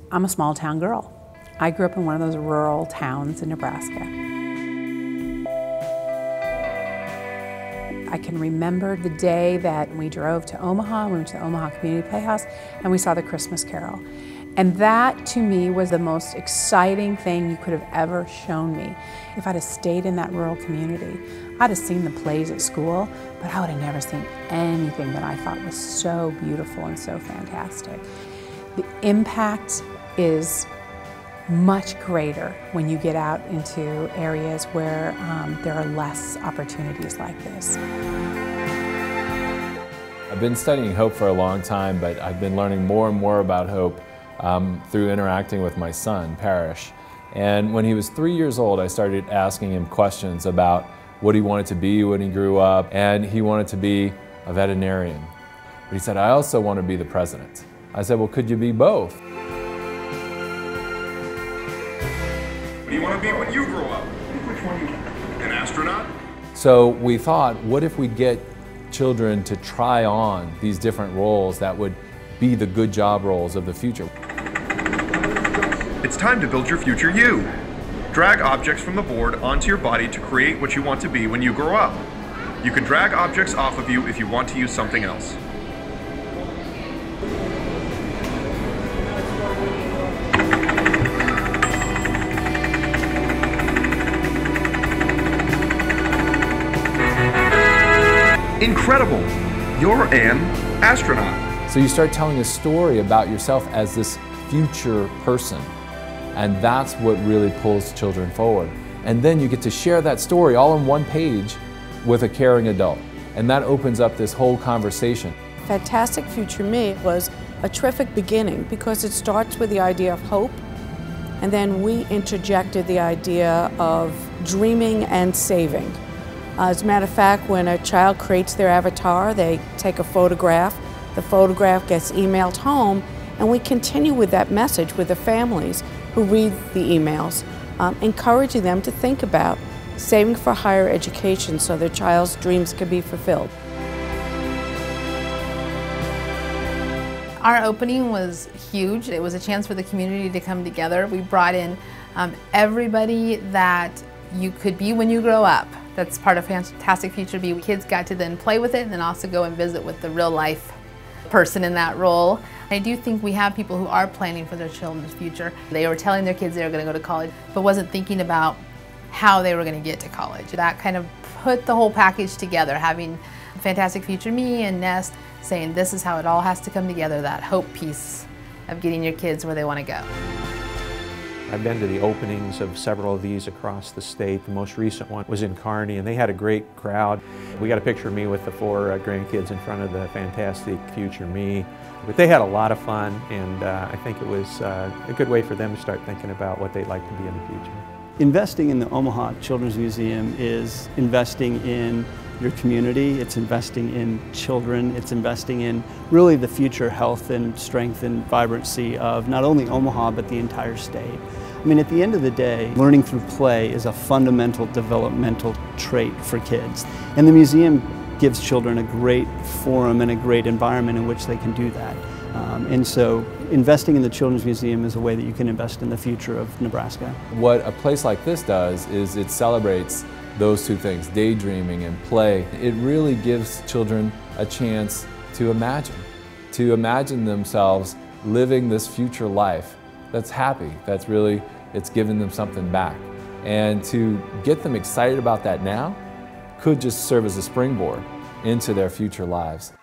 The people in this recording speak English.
I'm a small town girl. I grew up in one of those rural towns in Nebraska. I can remember the day that we drove to Omaha. We went to the Omaha Community Playhouse and we saw the Christmas Carol. And that, to me, was the most exciting thing you could have ever shown me. If I'd have stayed in that rural community, I'd have seen the plays at school, but I would have never seen anything that I thought was so beautiful and so fantastic. The impact is much greater when you get out into areas where there are less opportunities like this. I've been studying hope for a long time, but I've been learning more and more about hope through interacting with my son, Parrish. And when he was 3 years old, I started asking him questions about what he wanted to be when he grew up, and he wanted to be a veterinarian. But he said, I also want to be the president. I said, well, could you be both? What do you want to be when you grow up? Which one? An astronaut? So we thought, what if we get children to try on these different roles that would be the good job roles of the future? It's time to build your future you. Drag objects from the board onto your body to create what you want to be when you grow up. You can drag objects off of you if you want to use something else. Incredible! You're an astronaut. So you start telling a story about yourself as this future person, and that's what really pulls children forward. And then you get to share that story all on one page with a caring adult, and that opens up this whole conversation. Fantastic Future Me was a terrific beginning because it starts with the idea of hope, and then we interjected the idea of dreaming and saving. As a matter of fact, when a child creates their avatar, they take a photograph. The photograph gets emailed home, and we continue with that message with the families who read the emails, encouraging them to think about saving for higher education so their child's dreams can be fulfilled. Our opening was huge. It was a chance for the community to come together. We brought in everybody that you could be when you grow up. That's part of Fantastic Future Be. Kids got to then play with it and then also go and visit with the real life person in that role. I do think we have people who are planning for their children's future. They were telling their kids they were going to go to college, but wasn't thinking about how they were going to get to college. That kind of put the whole package together, having Fantastic Future Me and Nest saying this is how it all has to come together, that hope piece of getting your kids where they want to go. I've been to the openings of several of these across the state. The most recent one was in Kearney, and they had a great crowd. We got a picture of me with the 4 grandkids in front of the Fantastic Future Me. But they had a lot of fun, and I think it was a good way for them to start thinking about what they'd like to be in the future. Investing in the Omaha Children's Museum is investing in your community, it's investing in children, it's investing in really the future health and strength and vibrancy of not only Omaha but the entire state. I mean, at the end of the day, learning through play is a fundamental developmental trait for kids. And the museum gives children a great forum and a great environment in which they can do that. And so investing in the Children's Museum is a way that you can invest in the future of Nebraska. What a place like this does is it celebrates those two things, daydreaming and play. It really gives children a chance to imagine themselves living this future life that's happy, that's really, it's giving them something back. And to get them excited about that now could just serve as a springboard into their future lives.